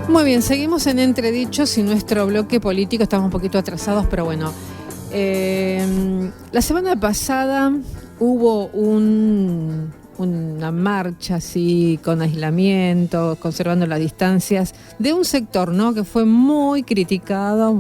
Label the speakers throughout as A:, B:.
A: Muy bien, seguimos en Entredichos y nuestro bloque político. Estamos un poquito atrasados, pero bueno. La semana pasada hubo una marcha así, con aislamiento, conservando las distancias, de un sector, ¿no?, que fue muy criticado,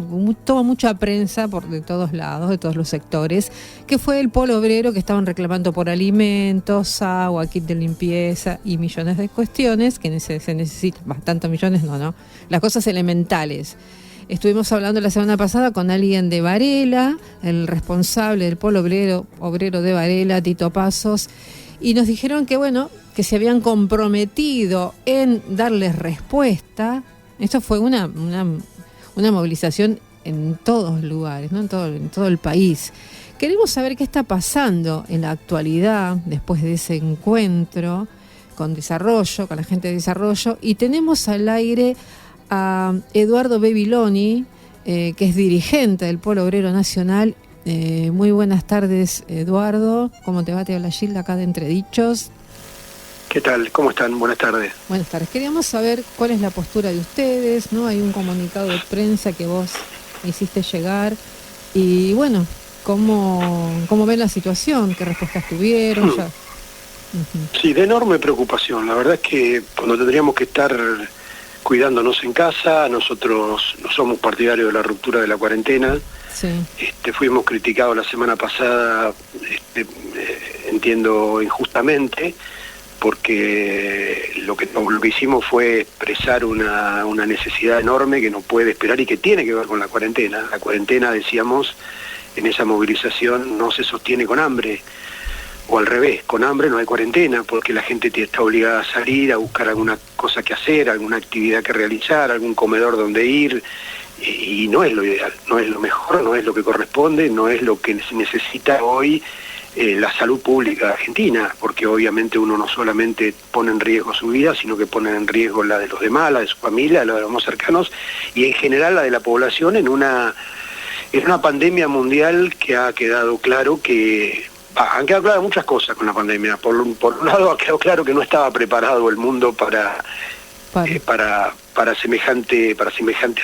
A: tuvo mucha prensa de todos lados, de todos los sectores, que fue el polo obrero, que estaban reclamando por alimentos, agua, kit de limpieza y millones de cuestiones que se necesitan, tantos millones no, las cosas elementales. Estuvimos hablando la semana pasada con alguien de Varela, el responsable del polo obrero de Varela, Tito Pasos, y nos dijeron que bueno, que se habían comprometido en darles respuesta. Esto fue una movilización en todos lugares, ¿no?, en todo el país. Queremos saber qué está pasando en la actualidad después de ese encuentro con la gente de Desarrollo, y tenemos al aire a Eduardo Babiloni, que es dirigente del Polo Obrero Nacional. Muy buenas tardes, Eduardo. ¿Cómo te va? Te habla Gilda acá de Entredichos.
B: ¿Qué tal? ¿Cómo están? Buenas tardes.
A: Buenas tardes. Queríamos saber cuál es la postura de ustedes, ¿no? Hay un comunicado de prensa que vos hiciste llegar. Y bueno, ¿cómo ven la situación? ¿Qué respuestas tuvieron? Ya.
B: Sí, de enorme preocupación. La verdad es que cuando tendríamos que estar cuidándonos en casa, nosotros no somos partidarios de la ruptura de la cuarentena.
A: Sí.
B: Fuimos criticados la semana pasada, entiendo injustamente, porque lo que hicimos fue expresar una necesidad enorme que no puede esperar y que tiene que ver con la cuarentena. La cuarentena, decíamos, en esa movilización no se sostiene con hambre, o al revés, con hambre no hay cuarentena, porque la gente está obligada a salir, a buscar alguna cosa que hacer, alguna actividad que realizar, algún comedor donde ir, y no es lo ideal, no es lo mejor, no es lo que corresponde, no es lo que se necesita hoy la salud pública argentina, porque obviamente uno no solamente pone en riesgo su vida, sino que pone en riesgo la de los demás, la de su familia, la de los más cercanos, y en general la de la población en una pandemia mundial que ha quedado claro que... han quedado claras muchas cosas con la pandemia. Por un lado, ha quedado claro que no estaba preparado el mundo para semejante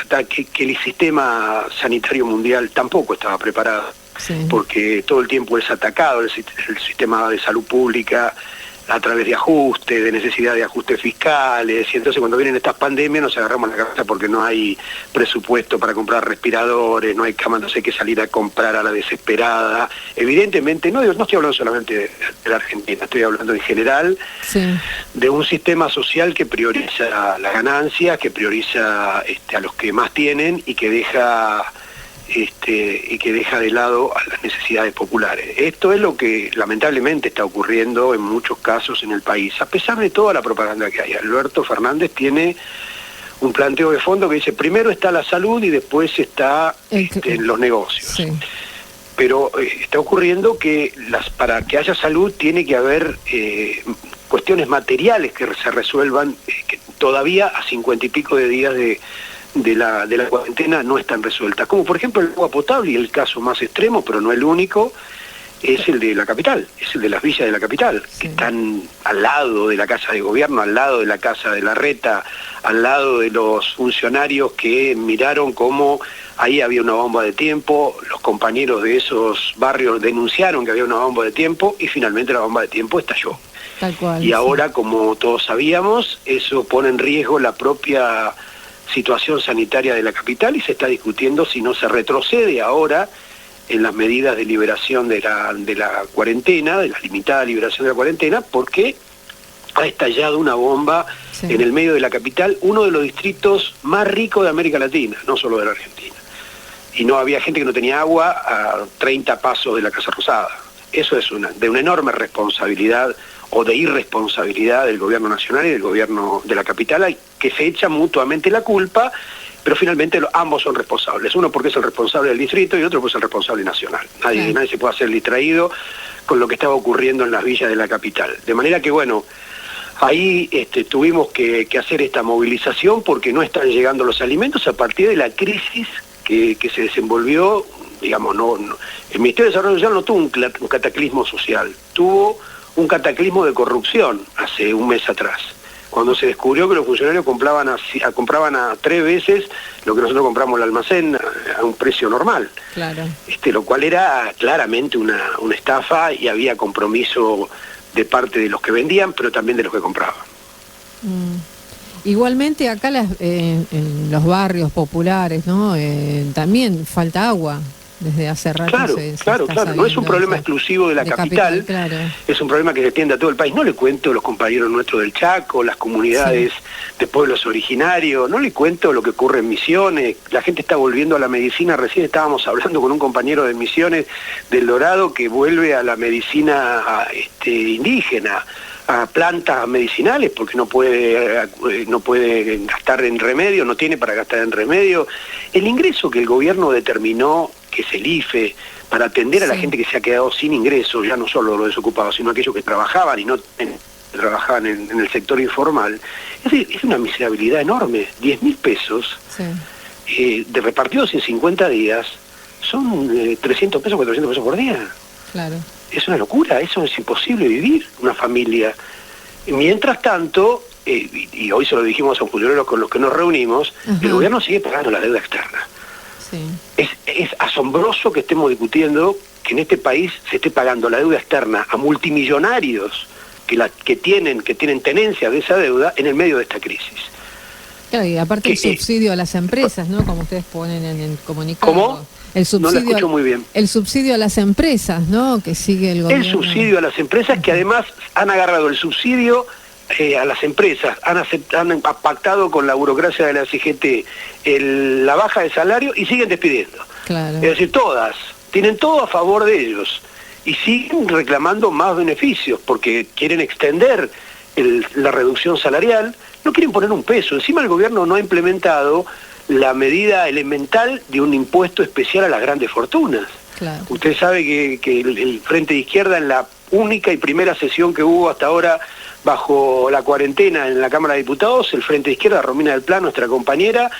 B: ataque, que el sistema sanitario mundial tampoco estaba preparado, sí, porque todo el tiempo es atacado el sistema de salud pública a través de ajustes, de necesidad de ajustes fiscales, y entonces cuando vienen estas pandemias nos agarramos la cabeza porque no hay presupuesto para comprar respiradores, no hay camas, no sé, qué salir a comprar a la desesperada. Evidentemente, no estoy hablando solamente de la Argentina, estoy hablando en general, sí, de un sistema social que prioriza la ganancia, que prioriza a los que más tienen y que deja de lado a las necesidades populares. Esto es lo que lamentablemente está ocurriendo en muchos casos en el país, a pesar de toda la propaganda que hay. Alberto Fernández tiene un planteo de fondo que dice, primero está la salud y después está en los negocios. Sí. Pero está ocurriendo que para que haya salud tiene que haber cuestiones materiales que se resuelvan, que todavía a 50 y pico de días de la cuarentena no están resueltas, como por ejemplo el agua potable, y el caso más extremo, pero no el único, es el de la capital, es el de las villas de la capital, sí, que están al lado de la Casa de Gobierno, al lado de la Casa de Larreta, al lado de los funcionarios que miraron cómo ahí había una bomba de tiempo, los compañeros de esos barrios denunciaron que había una bomba de tiempo y finalmente la bomba de tiempo estalló. Tal cual, y ahora, sí, como todos sabíamos, eso pone en riesgo la propia situación sanitaria de la capital y se está discutiendo si no se retrocede ahora en las medidas de liberación de la cuarentena, de la limitada liberación de la cuarentena, porque ha estallado una bomba, sí, en el medio de la capital, uno de los distritos más ricos de América Latina, no solo de la Argentina. Y no había gente que no tenía agua a 30 pasos de la Casa Rosada. Eso es de una enorme responsabilidad o de irresponsabilidad del gobierno nacional y del gobierno de la capital, que se echa mutuamente la culpa, pero finalmente ambos son responsables. Uno porque es el responsable del distrito y otro porque es el responsable nacional. Nadie se puede hacer distraído con lo que estaba ocurriendo en las villas de la capital. De manera que, bueno, Ahí tuvimos que hacer esta movilización porque no están llegando los alimentos a partir de la crisis que se desenvolvió, digamos, el Ministerio de Desarrollo Social no tuvo un cataclismo social, tuvo un cataclismo de corrupción hace un mes atrás, cuando se descubrió que los funcionarios compraban a 3 veces lo que nosotros compramos en el almacén a un precio normal. Claro. Lo cual era claramente una estafa y había compromiso de parte de los que vendían, pero también de los que compraban.
A: Igualmente acá en los barrios populares, ¿no? También falta agua. Desde hace rato
B: claro. No es un problema exclusivo de la capital, claro. Es un problema que se extiende a todo el país. No le cuento a los compañeros nuestros del Chaco, las comunidades de pueblos originarios, no le cuento lo que ocurre en Misiones. La gente está volviendo a la medicina. Recién estábamos hablando con un compañero de Misiones del Dorado que vuelve a la medicina indígena, a plantas medicinales, porque no puede gastar en remedio, no tiene para gastar en remedio. El ingreso que el gobierno determinó, que es el IFE, para atender a la gente que se ha quedado sin ingresos, ya no solo los desocupados, sino aquellos que trabajaban y no trabajaban en el sector informal, es una miserabilidad enorme. 10.000 pesos, de repartidos en 50 días, son 300 pesos, 400 pesos por día. Claro. Es una locura, eso es imposible vivir, una familia. Mientras tanto, y hoy se lo dijimos a los funcionarios con los que nos reunimos, el gobierno sigue pagando la deuda externa. Sí. Es asombroso que estemos discutiendo que en este país se esté pagando la deuda externa a multimillonarios que tienen tenencia de esa deuda en el medio de esta crisis.
A: Claro, y aparte el subsidio a las empresas, ¿no? Como ustedes ponen en el comunicado. ¿Cómo? El subsidio, no la escucho muy bien. El subsidio a las empresas, ¿no? Que sigue el gobierno.
B: El subsidio a las empresas, que además han agarrado el subsidio a las empresas, han pactado con la burocracia de la CGT la baja de salario y siguen despidiendo. Claro. Es decir, todas, tienen todo a favor de ellos y siguen reclamando más beneficios porque quieren extender la reducción salarial, no quieren poner un peso. Encima el gobierno no ha implementado la medida elemental de un impuesto especial a las grandes fortunas. Claro. Usted sabe que el Frente de Izquierda, en la única y primera sesión que hubo hasta ahora bajo la cuarentena en la Cámara de Diputados, el Frente de Izquierda, Romina del Plan, nuestra compañera,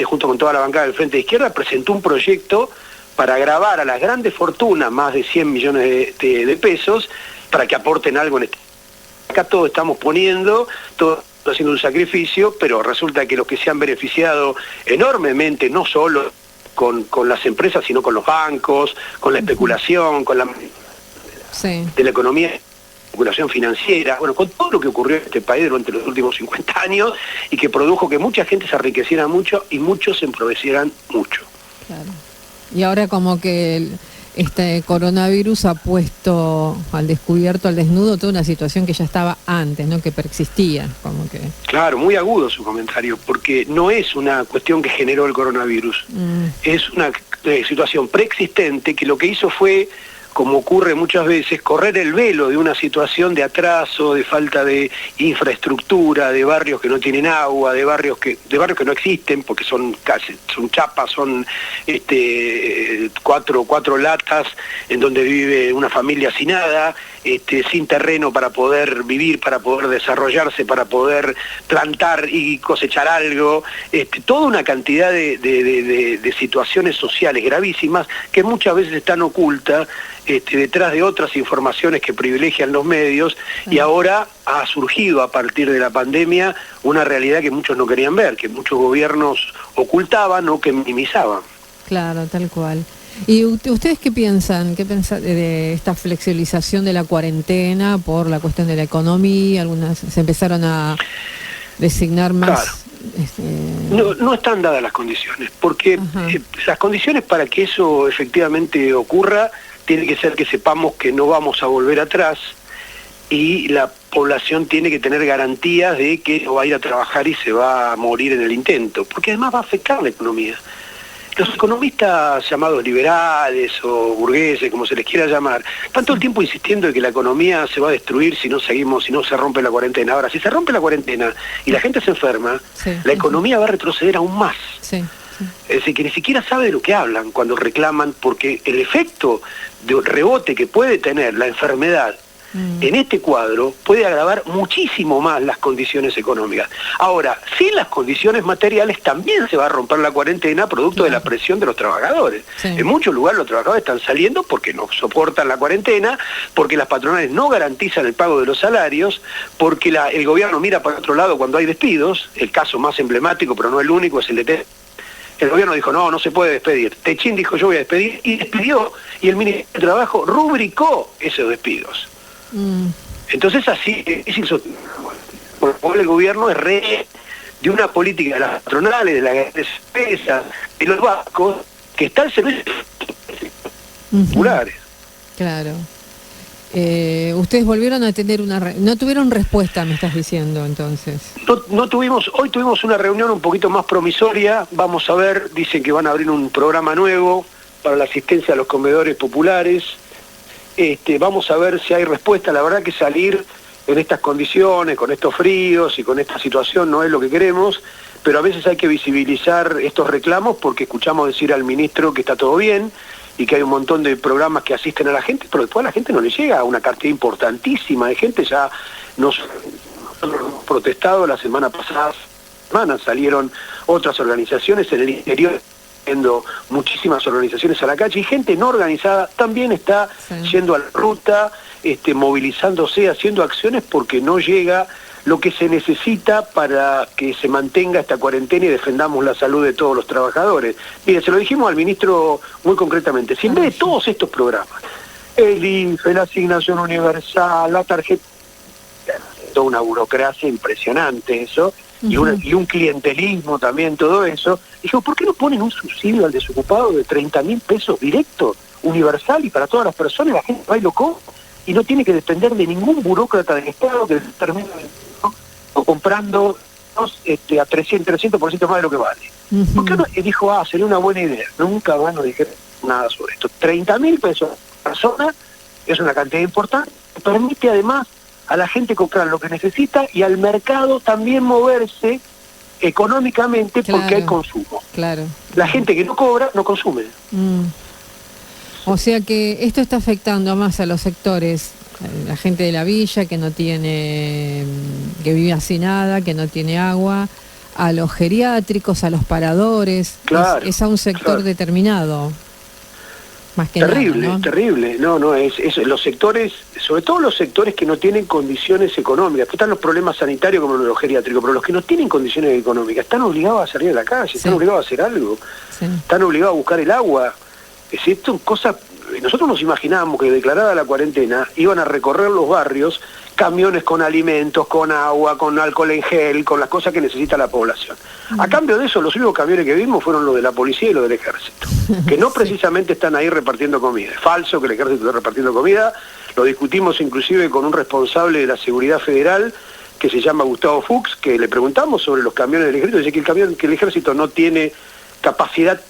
B: junto con toda la bancada del Frente de Izquierda, presentó un proyecto para gravar a las grandes fortunas más de 100 millones de pesos para que aporten algo en este. Acá todos estamos poniendo, todos haciendo un sacrificio, pero resulta que los que se han beneficiado enormemente, no solo con las empresas, sino con los bancos, con la especulación, con la de la economía, especulación financiera, bueno, con todo lo que ocurrió en este país durante los últimos 50 años y que produjo que mucha gente se enriqueciera mucho y muchos se empobrecieran mucho.
A: Claro. Y ahora como que este coronavirus ha puesto al descubierto, al desnudo, toda una situación que ya estaba antes, ¿no? Que preexistía, como que...
B: Claro, muy agudo su comentario, porque no es una cuestión que generó el coronavirus, es una situación preexistente que lo que hizo fue, como ocurre muchas veces, correr el velo de una situación de atraso, de falta de infraestructura, de barrios que no tienen agua, de barrios que no existen porque son chapas, son cuatro latas en donde vive una familia sin nada, sin terreno para poder vivir, para poder desarrollarse, para poder plantar y cosechar algo, toda una cantidad de situaciones sociales gravísimas que muchas veces están ocultas detrás de otras informaciones que privilegian los medios, y ahora ha surgido a partir de la pandemia una realidad que muchos no querían ver, que muchos gobiernos ocultaban o que minimizaban.
A: Claro, tal cual. ¿Y ustedes qué piensan? ¿Qué piensan de esta flexibilización de la cuarentena por la cuestión de la economía? Algunas se empezaron a designar más... Claro.
B: No están dadas las condiciones, porque las condiciones para que eso efectivamente ocurra tiene que ser que sepamos que no vamos a volver atrás y la población tiene que tener garantías de que no va a ir a trabajar y se va a morir en el intento, porque además va a afectar la economía. Los economistas llamados liberales o burgueses, como se les quiera llamar, están todo el tiempo insistiendo de que la economía se va a destruir si no se rompe la cuarentena. Ahora, si se rompe la cuarentena y la gente se enferma, la economía va a retroceder aún más. Sí. Es decir, que ni siquiera sabe de lo que hablan cuando reclaman, porque el efecto de rebote que puede tener la enfermedad en este cuadro puede agravar muchísimo más las condiciones económicas. Ahora, sin las condiciones materiales también se va a romper la cuarentena producto de la presión de los trabajadores. Sí. En muchos lugares los trabajadores están saliendo porque no soportan la cuarentena, porque las patronales no garantizan el pago de los salarios, porque el gobierno mira para otro lado cuando hay despidos. El caso más emblemático, pero no el único, es el de el gobierno dijo, no se puede despedir. Techín dijo, yo voy a despedir, y despidió, y el Ministerio de Trabajo rubricó esos despidos. Entonces así es insostenible. Por lo cual el gobierno es rey de una política de las patronales, de las empresas, de los bancos, que está al servicio populares.
A: Claro. Ustedes volvieron a tener no tuvieron respuesta, me estás diciendo, entonces.
B: Hoy tuvimos una reunión un poquito más promisoria, vamos a ver, dicen que van a abrir un programa nuevo para la asistencia a los comedores populares, vamos a ver si hay respuesta. La verdad que salir en estas condiciones, con estos fríos y con esta situación no es lo que queremos, pero a veces hay que visibilizar estos reclamos porque escuchamos decir al ministro que está todo bien, y que hay un montón de programas que asisten a la gente, pero después a la gente no le llega una cantidad importantísima de gente. Ya nosotros hemos protestado la semana pasada, salieron otras organizaciones en el interior, yendo muchísimas organizaciones a la calle, y gente no organizada también está yendo a la ruta, movilizándose, haciendo acciones porque no llega lo que se necesita para que se mantenga esta cuarentena y defendamos la salud de todos los trabajadores. Mire, se lo dijimos al ministro muy concretamente, si en vez de todos estos programas, el INFE, la asignación universal, la tarjeta, toda una burocracia impresionante eso, y un clientelismo también, todo eso, dijo, ¿por qué no ponen un subsidio al desocupado de 30.000 pesos directo, universal, y para todas las personas la gente va y lo compra, y no tiene que depender de ningún burócrata del Estado que termine o comprando a 300% más de lo que vale? ¿Por qué no? Y dijo, sería una buena idea. Nunca van a decir nada sobre esto. 30.000 pesos por persona es una cantidad importante, que permite además a la gente comprar lo que necesita y al mercado también moverse económicamente, porque hay consumo.
A: Claro.
B: La gente que no cobra, no consume.
A: O sea que esto está afectando más a los sectores, la gente de la villa que no tiene, que vive sin nada, que no tiene agua, a los geriátricos, a los paradores,
B: claro,
A: es a un sector determinado. Más que
B: terrible,
A: nada, ¿no?
B: Terrible. No, es los sectores, sobre todo los sectores que no tienen condiciones económicas. Después están los problemas sanitarios como los geriátricos, pero los que no tienen condiciones económicas están obligados a salir a la calle, están obligados a hacer algo, están obligados a buscar el agua. Es esto cosa. Nosotros nos imaginábamos que declarada la cuarentena iban a recorrer los barrios camiones con alimentos, con agua, con alcohol en gel, con las cosas que necesita la población. A cambio de eso, los únicos camiones que vimos fueron los de la policía y los del ejército, que no precisamente están ahí repartiendo comida. Es falso que el ejército esté repartiendo comida, lo discutimos inclusive con un responsable de la seguridad federal que se llama Gustavo Fuchs, que le preguntamos sobre los camiones del ejército, dice que el ejército no tiene capacidad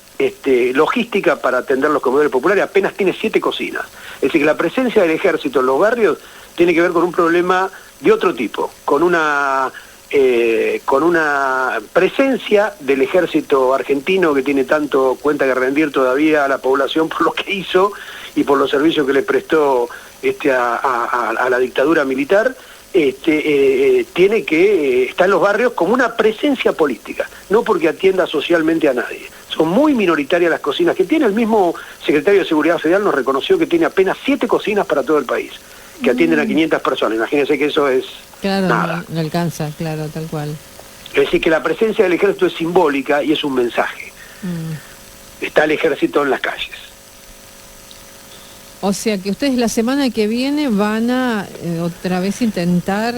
B: logística para atender los comedores populares, apenas tiene 7 cocinas. Es decir, que la presencia del ejército en los barrios tiene que ver con un problema de otro tipo, con una presencia del ejército argentino que tiene tanto cuenta que rendir todavía a la población por lo que hizo y por los servicios que le prestó a la dictadura militar. Tiene que estar en los barrios como una presencia política, no porque atienda socialmente a nadie. Son muy minoritarias las cocinas que tiene. El mismo secretario de Seguridad Federal nos reconoció que tiene apenas 7 cocinas para todo el país, que atienden a 500 personas. Imagínense que eso es nada.
A: No alcanza, claro, tal cual.
B: Es decir, que la presencia del ejército es simbólica y es un mensaje. Está el ejército en las calles.
A: O sea que ustedes la semana que viene van a otra vez intentar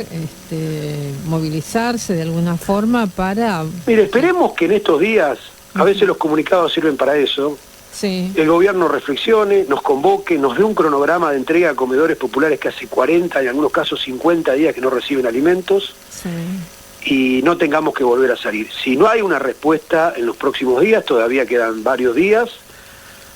A: movilizarse de alguna forma para...
B: Mire, esperemos que en estos días, a veces los comunicados sirven para eso, el gobierno reflexione, nos convoque, nos dé un cronograma de entrega a comedores populares que hace 40, en algunos casos 50 días que no reciben alimentos, y no tengamos que volver a salir. Si no hay una respuesta en los próximos días, todavía quedan varios días,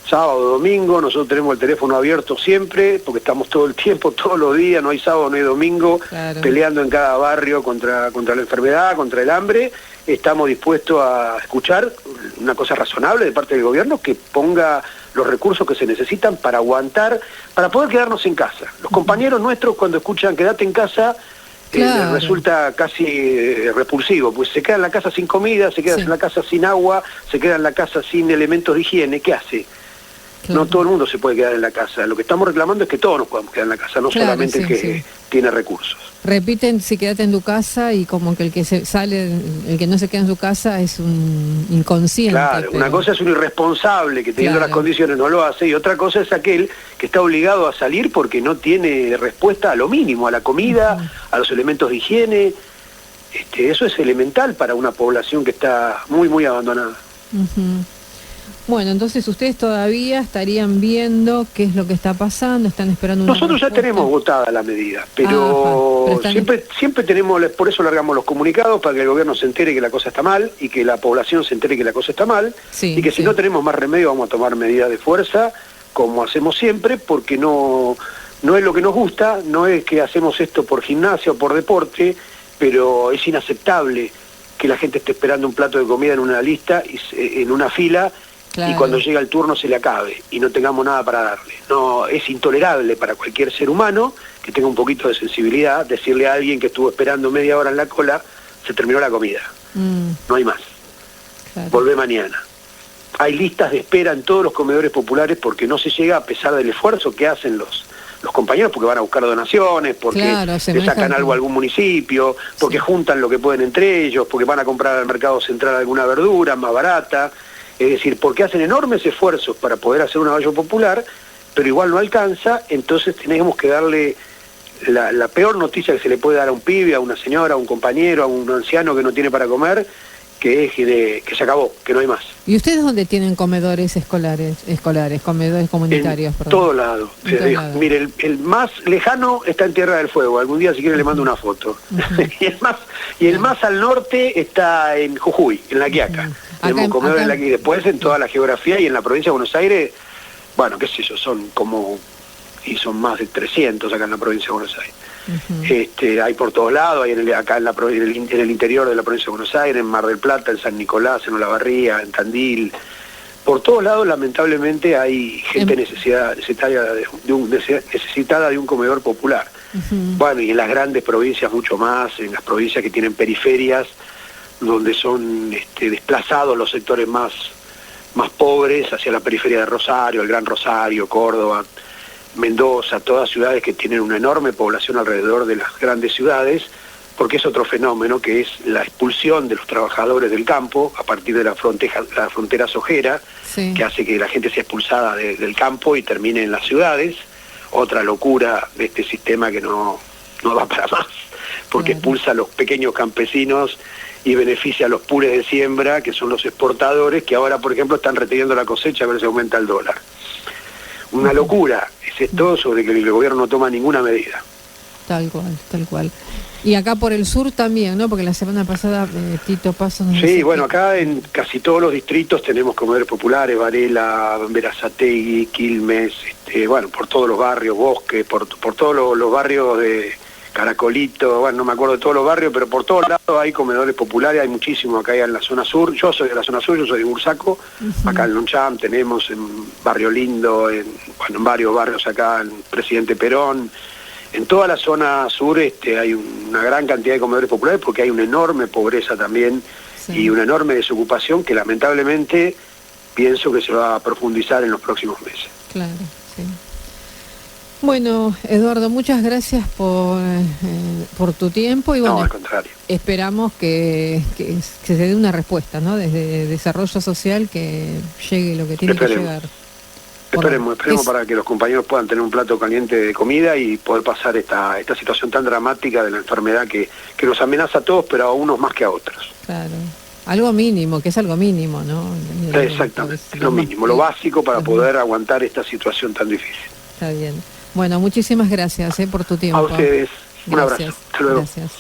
B: sábado, domingo, nosotros tenemos el teléfono abierto siempre, porque estamos todo el tiempo, todos los días, no hay sábado, no hay domingo, peleando en cada barrio contra la enfermedad, contra el hambre. Estamos dispuestos a escuchar una cosa razonable de parte del gobierno que ponga los recursos que se necesitan para aguantar, para poder quedarnos en casa. Los compañeros nuestros cuando escuchan quédate en casa, les resulta casi repulsivo, pues se queda en la casa sin comida, se queda en la casa sin agua, se queda en la casa sin elementos de higiene. ¿Qué hace? No todo el mundo se puede quedar en la casa. Lo que estamos reclamando es que todos nos podamos quedar en la casa, no solamente el que tiene recursos.
A: Repiten, si quédate en tu casa, y como que el que se sale, el que no se queda en su casa es un inconsciente.
B: Claro, una cosa es un irresponsable que teniendo las condiciones no lo hace, y otra cosa es aquel que está obligado a salir porque no tiene respuesta a lo mínimo, a la comida, a los elementos de higiene. Eso es elemental para una población que está muy, muy abandonada.
A: Bueno, entonces ustedes todavía estarían viendo qué es lo que está pasando, están esperando una
B: Nosotros
A: respuesta.
B: Ya tenemos votada la medida, pero siempre tenemos, por eso largamos los comunicados, para que el gobierno se entere que la cosa está mal, y que la población se entere que la cosa está mal, y que si no tenemos más remedio vamos a tomar medidas de fuerza, como hacemos siempre, porque no es lo que nos gusta, no es que hacemos esto por gimnasia o por deporte, pero es inaceptable que la gente esté esperando un plato de comida en una lista, en una fila, y cuando llega el turno se le acabe y no tengamos nada para darle. No, es intolerable para cualquier ser humano que tenga un poquito de sensibilidad decirle a alguien que estuvo esperando media hora en la cola, se terminó la comida, no hay más, volvé mañana. Hay listas de espera en todos los comedores populares porque no se llega, a pesar del esfuerzo que hacen los compañeros, porque van a buscar donaciones, porque le sacan algo a algún municipio, porque juntan lo que pueden entre ellos, porque van a comprar al mercado central alguna verdura más barata. Es decir, porque hacen enormes esfuerzos para poder hacer una olla popular, pero igual no alcanza. Entonces tenemos que darle la peor noticia que se le puede dar a un pibe, a una señora, a un compañero, a un anciano que no tiene para comer, que es que se acabó, que no hay más.
A: ¿Y ustedes dónde tienen comedores escolares, comedores comunitarios?
B: En todo lado. Mire, el más lejano está en Tierra del Fuego, algún día si quiere le mando una foto. y el más al norte está en Jujuy, en La Quiaca. Tenemos comedores en La Quiaca. Después en toda la geografía y en la provincia de Buenos Aires, bueno, qué sé yo, son más de 300 acá en la provincia de Buenos Aires. Hay por todos lados, hay acá en el interior de la provincia de Buenos Aires, en Mar del Plata, en San Nicolás, en Olavarría, en Tandil. Por todos lados, lamentablemente, hay gente necesitada de un comedor popular. Bueno, y en las grandes provincias mucho más, en las provincias que tienen periferias, donde son desplazados los sectores más pobres, hacia la periferia de Rosario, el Gran Rosario, Córdoba, Mendoza, todas ciudades que tienen una enorme población alrededor de las grandes ciudades, porque es otro fenómeno que es la expulsión de los trabajadores del campo a partir de la frontera sojera, que hace que la gente sea expulsada del campo y termine en las ciudades. Otra locura de este sistema que no va para más, porque expulsa a los pequeños campesinos y beneficia a los pures de siembra, que son los exportadores, que ahora, por ejemplo, están reteniendo la cosecha a ver si aumenta el dólar. Una locura es esto, sobre que el gobierno no toma ninguna medida.
A: Tal cual. Y acá por el sur también, ¿no? Porque la semana pasada Tito Paso...
B: Bueno, acá en casi todos los distritos tenemos comedores populares, Varela, Berazategui, Quilmes, por todos los barrios, Bosque, por todos los barrios de Caracolito, no me acuerdo de todos los barrios, pero por todos lados hay comedores populares, hay muchísimos acá en la zona sur. Yo soy de la zona sur, yo soy de Bursaco, acá en Loncham tenemos, en Barrio Lindo, en varios barrios acá, en Presidente Perón. En toda la zona sur hay una gran cantidad de comedores populares porque hay una enorme pobreza también y una enorme desocupación que lamentablemente pienso que se va a profundizar en los próximos meses.
A: Claro, sí. Bueno, Eduardo, muchas gracias por tu tiempo y
B: no, al contrario.
A: Esperamos que se dé una respuesta, ¿no? Desde Desarrollo Social que llegue lo que tiene que llegar.
B: Esperemos para que los compañeros puedan tener un plato caliente de comida y poder pasar esta situación tan dramática de la enfermedad que nos amenaza a todos, pero a unos más que a otros.
A: Claro. Algo mínimo, que es algo mínimo, ¿no?
B: Exactamente, lo mínimo, lo básico para poder aguantar esta situación tan difícil.
A: Está bien. Bueno, muchísimas gracias por tu tiempo.
B: A ustedes, un abrazo. Hasta luego.
A: Gracias.